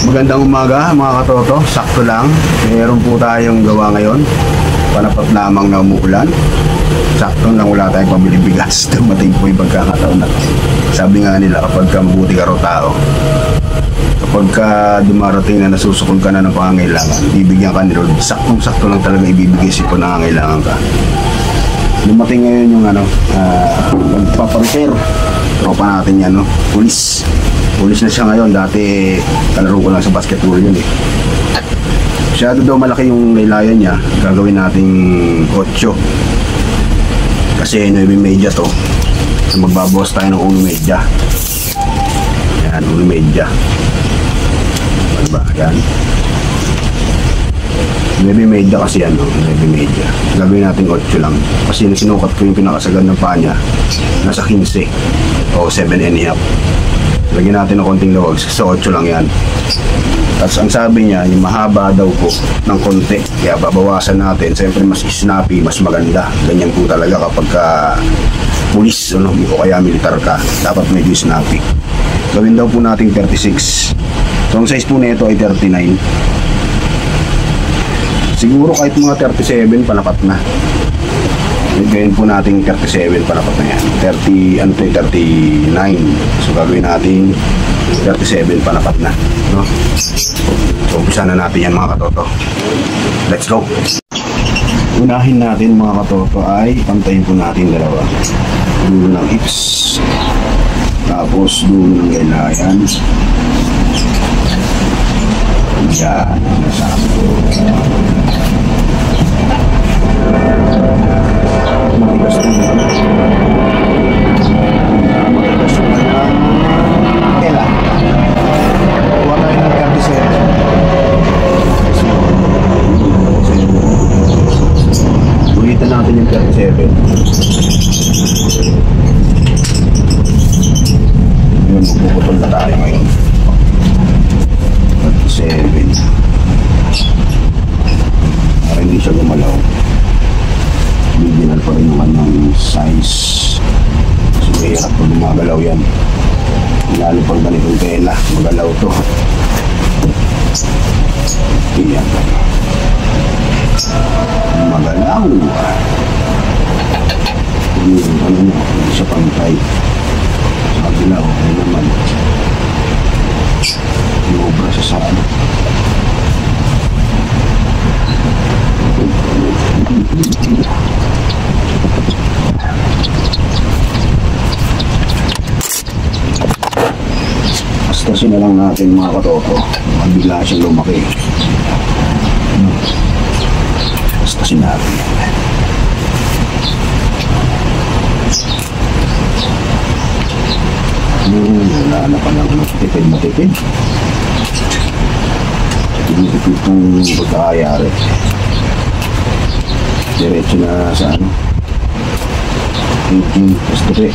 Magandang umaga mga katoto, sakto lang. Meron po tayong gawa ngayon. Panapat lamang na umuulan. Sakto lang, wala tayong pambiling bigas. Dumating po yung pagkakataon na. Sabi nga nila, kapag ka mabuti ka raw tao, kapag ka dumarating na nasusukol ka na ng pangangailangan, bibigyan ka nila. Saktong-sakto lang talaga ibibigay si po nangangailangan ka. Dumating ngayon yung magpaparepair. Tropa natin yan, no? Pulis na siya ngayon. Dati kalaro ko lang sa basketball yun eh. Masyado daw malaki yung laylayan niya. Gagawin nating 8 kasi 9.30 to. So magbabawas tayo ng 1.30. Yan, 1.30. Ano ba? Yan 9.30 kasi yan, no? 9.30. Gagawin natin 8 lang. Kasi sinukat ko yung pinakasagad ng paa niya. Nasa 15 o 7.5. Lagyan natin ng konting lawag. Sa 8 lang yan. Tapos ang sabi niya, yung mahaba daw po ng konti. Kaya babawasan natin. Siyempre mas snappy, mas maganda. Ganyan po talaga kapag pulis o kaya militar ka. Dapat medyo snappy. Gawin daw po natin 36. So ang size po nito ay 39. Siguro kahit mga 37 panapat na. Gawin po natin 37 panapat na yan. 39. So gagawin natin 37 panapat na, no? So umpisa na natin yan mga katoto. Let's go. Unahin natin mga katoto ay pantayin po natin dalawa. Dulo ng hips, tapos dulo ng laylayan. Yan, nasakto. Matigas na yan. Matigas na yan. Tela. Kuha tayo ng 37. Ulitin natin yung 37. Yun, magpuputol na tayo ngayon. 37. Para hindi siya gumalaw. Original pa rin yung kanyang size. So mahirap pag gumagalaw yan. Lalo pag ganitong tela, magalaw to. Iyan. Magalaw. Yung ano nyo, hindi siya pantay. Sa kabila, okay naman. Lumobra siya sa ano. Bastasin na lang natin mga katoto. Mabigla siyang lumaki. Bastasin natin yan. Wala na pa lang matipid. Matipid itong pagkakayari. Diretso na sa ano 18 plus 3.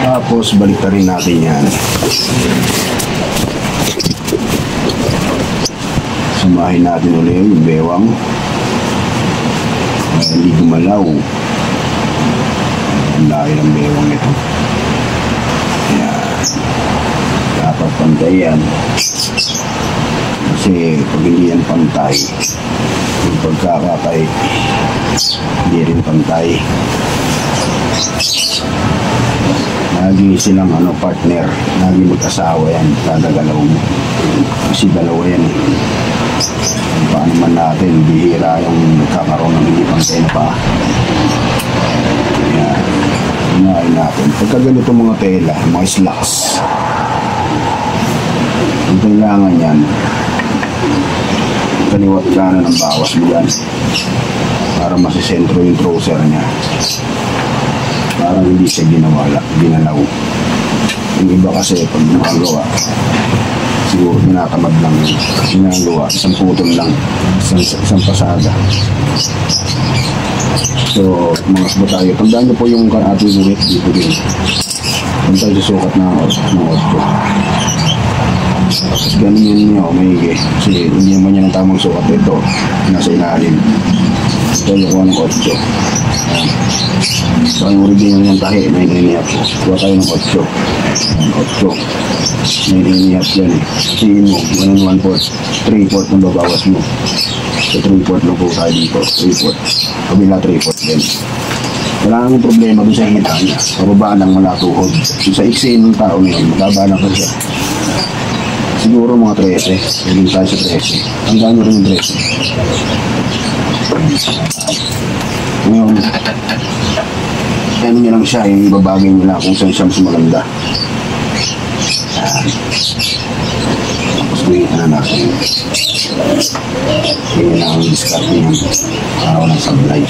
Tapos balik na rin natin yan. Samahin natin ulit yung bewang. Hindi gumalaw. Ang laki ng bewang nito. Ayan. Dapat pantay yan. Kasi pag hindi yan pantay, yung pagkakatay, hindi rin pantay. Lagi silang partner, lagi mag-asawa yan, dadagalaw mo. Kasi dalawa yan eh. Paano man natin, bihira yung nagkakaroon ng hindi pantay na pa. Ayan, unahin natin. Pagka ganito mga tela, mga slacks, ang kailangan yan, kaliwat kanan ng bawas mo yan para masisentro yung trouser niya. Parang hindi siya ginalaw. Yung iba kasi pag gumagawa, siguro tinatamad lang ginagawa, isang putol lang, isang pasada. So mga kasbo tayo, tandaan nyo po yung ating guhit dito din. Kung tayo susukat ng 8. Tapos ganun yun nyo, maigi. Kasi hindi naman yan ang tamang sukat ito. Nasa ilalim. Ito yung kuha ng 8. So ang original yung tahi, 9.5 po. Kuha tayo ng 8. 8. 9.5 yan eh. Siin mo, 1 4. 3/4 ang babawas mo. So 3/4 lang po tayo dito. 3/4. Kabila 3/4 din. Wala nang problema doon sa hita niya. Pababa lang wala tuhod. So sa iksiin ng tao ngayon, magkaba lang ka siya. Siguro mga 13. Hindi tayo sa 13. Tandaan nyo rin yung 13. Ngayon, ano nyo lang siya, yung ibabagay nyo lang kung saan siya mas maganda. Tapos ganyan na natin. Ganyan na ang discard niya. Araw ng sablay.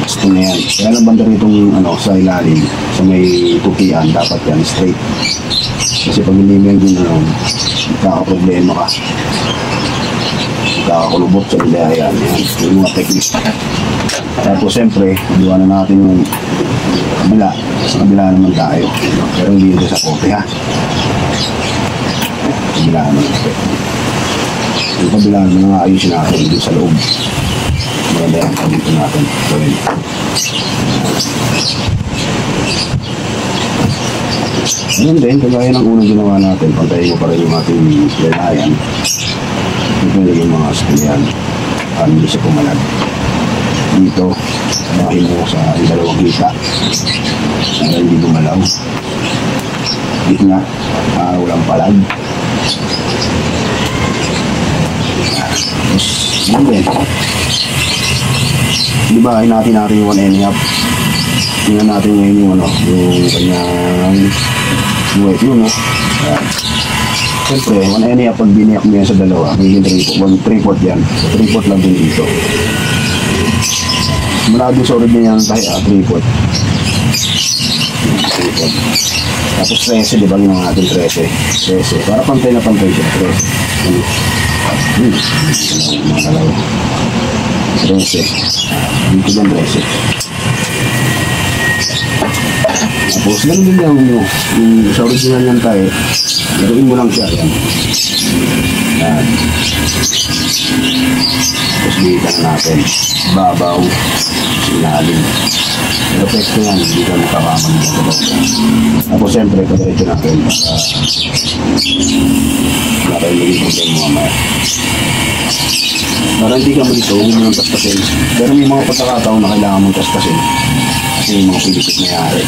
Gusto na yan. Kaya lang banda rito sa ilalim, sa may pukian, dapat yan straight. Kasi pag hindi mo yung gano'n, magkakaproblema ka. Magkakakulubot sa ilaya yan. Yung mga technique. Tapos siyempre, diwa na natin yung kabila. Sa kabila naman tayo. Pero hindi ito sa kote ha. Kabila naman ito. Yung kabila naman nga ayusin natin dito sa loob. Maganda yan. Dito natin. Gawin. Ganun din, kagaya ng unang ginawa natin, pantayin mo pa rin yung ating lalayan. Ito yung mga sakyan, hindi siya pumalag. Dito, samahin mo sa dalawang kita, para hindi gumalaw. Dito nga, walang palag. Ganun din. Diba, natin yung 1.5. Tingnan natin ngayon yung kanyang buwet yun, no? Siyempre, 1.5 pag biniyak mo yan sa dalawa, magiging 3/4 yan. 3/4 lang din dito. Mula din sa original yan tayo, 3/4. Tapos 13, di ba yung ating 13? 13. Para pantay na pantay siya, 13. Mga dalawa. 13. Dito dyan 13. Tapos ganun din lang yung sa original yan tayo, laruin mo lang siya, yan. Yan. Tapos bigitan na natin, babaw, ilalim. Pero pwesto yan, hindi ka nakakamang ng babaw. Tapos siyempre, pag-recho natin para maging problema mamaya. Para hindi ka malito, huwag mo nang tastasin. Pero may mga pagkakataon na kailangan mong tastasin. Kasi yung mga pilikit nangyari.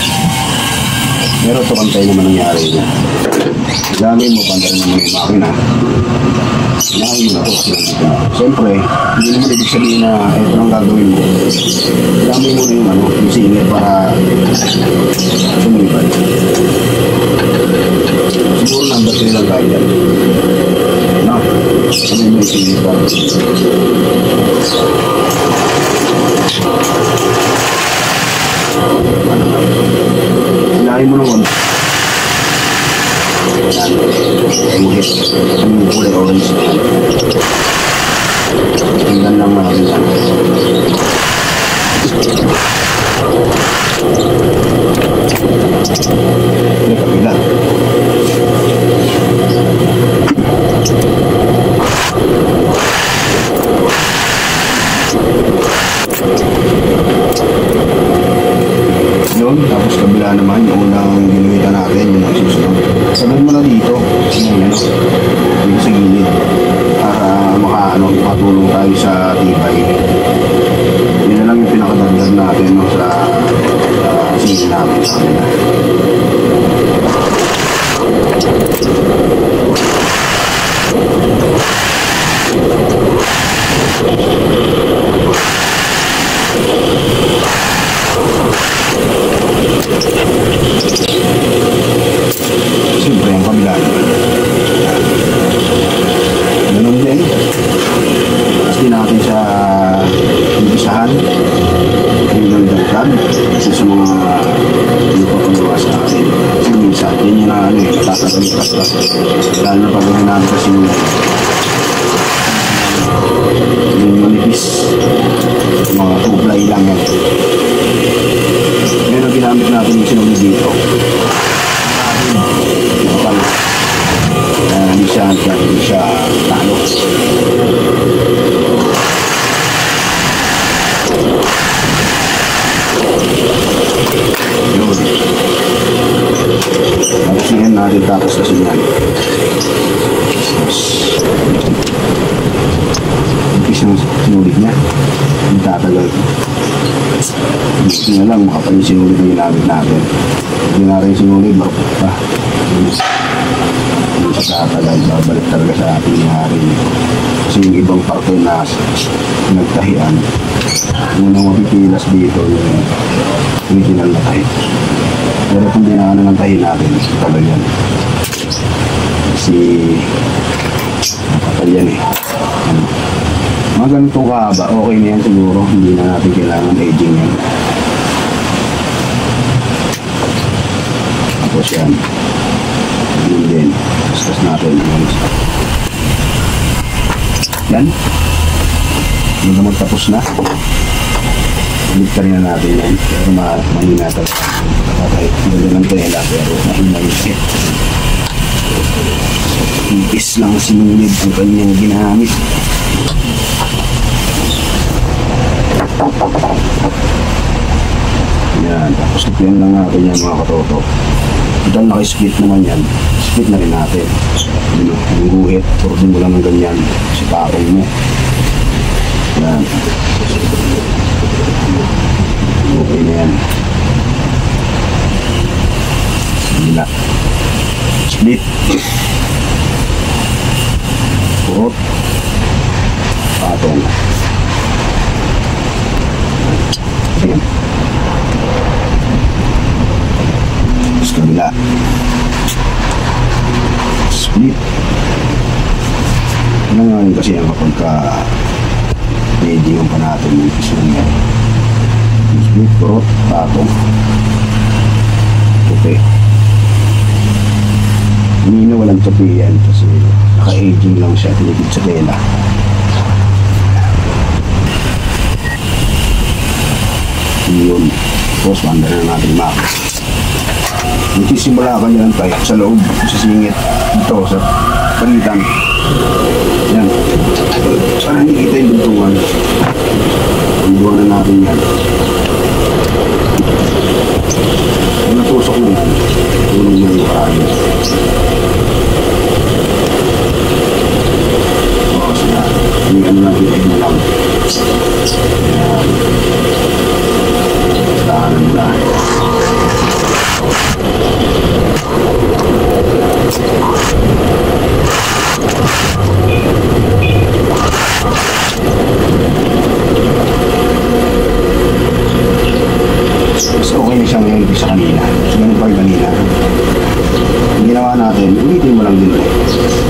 Pero ito pantay naman nangyari niya. Gagawin mo, pantay naman yung makina. Gagawin mo na ito. Siyempre, hindi naman ibig sabihin na ito ang gagawin mo. Gagawin mo na yung singit para sumibad. Siguro number 3 lang tayo yan. No? Sabi mo yung singit pa. Sinahin mo naman. Yan. Muhit. Ang kulay orange. Tingnan lang natin yan. Ini kabila. Yun, tapos kabila naman yung unang ginuhitan natin, yung nagsusunod. Sabihin mo na dito, dito sa gilid, para makatulong tayo sa tibay. Yun na lang yung pinakadagdag natin sa sili namin sa kanila. Siyempre ang kabila ganun din kasi natin sa umpisahan yung dagdag kasi sa mga hindi pa pagawa sa akin kasi minsan yun yung natatagal lalo na matagal. Gusto na lang makapal yung sinulid na ginamit natin. Hindi natin sinulid, marupot pa. Hindi siya katagal, babalik talaga sa ating hari. Kasi yung ibang parte na nagtahian, unang mapipilas dito yung original na tahi. Pero kung dinaanan ng tahi natin, tagal yan. Kasi nakapal yan eh. Mga ganitong kahaba, okay na yan siguro. Hindi na natin kailangan aging yan. Tapos yan. Yun din. Discuss natin. Yan. Hindi na magtapos na. Ulit ka rin na natin yan. Pero mahina talaga. Kahit ganda ng tela pero mahina yun. Ipis lang sinulid ang kanyang ginamit. Yan. Tapos tupian lang natin yan mga katoto. Ito naka-split naman yan. Split na rin natin. Yung guhit. Turudin mo lang ng ganyan. Siparong mo. Yan. Okay na yan. Sila. Split. Purot. Patong. Ayan. Tapos kabila. Split. Ano nga yun kasi yung kapag medyo pa natin yung piso niya. Split, purot, patong. Okay. Hindi na walang tupi yan kasi naka-aging lang siya, tinipid sa tela. Yun. Tapos wanda na natin map. Nagsisimula ka nyo lang tayo sa loob, sa singit. Ito, sa palitan. Yan. Sana hindi kita yung duntungan. Duntungan na natin yan. Kung natusok mo yan, tulong mo yung karami. O, sana. Hindi ano natin ay mo lang. Yan. Tahanan mo lang. Mas okay na siya ngayon sa kanina. So, ganun pa rin kanina. Ang ginawa natin, ulitin mo lang din ulit.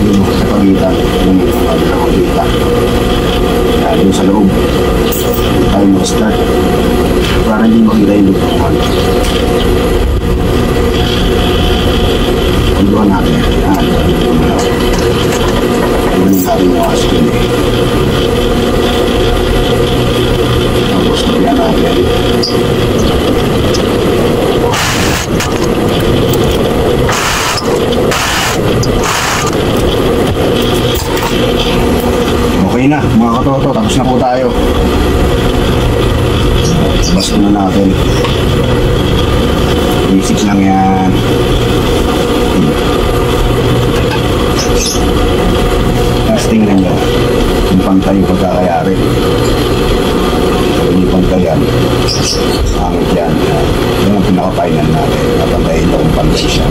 Yung sa pagitan, yung pagitan. Yan, yung sa loob. Tayo mo start. Para hindi makita yung lutuan. Pagluan natin. Yan, ganun natin yung askin eh. Tapos tabihan natin. Okay na mga katoto, tapos na po tayo. Basta na natin. Basics lang yan. Testing lang yan. Yung pantay yung pagkakayari. Yung pantay yan. Pangit yan. Yan ang pinaka-final natin. Napantayin lang kung pantay siya.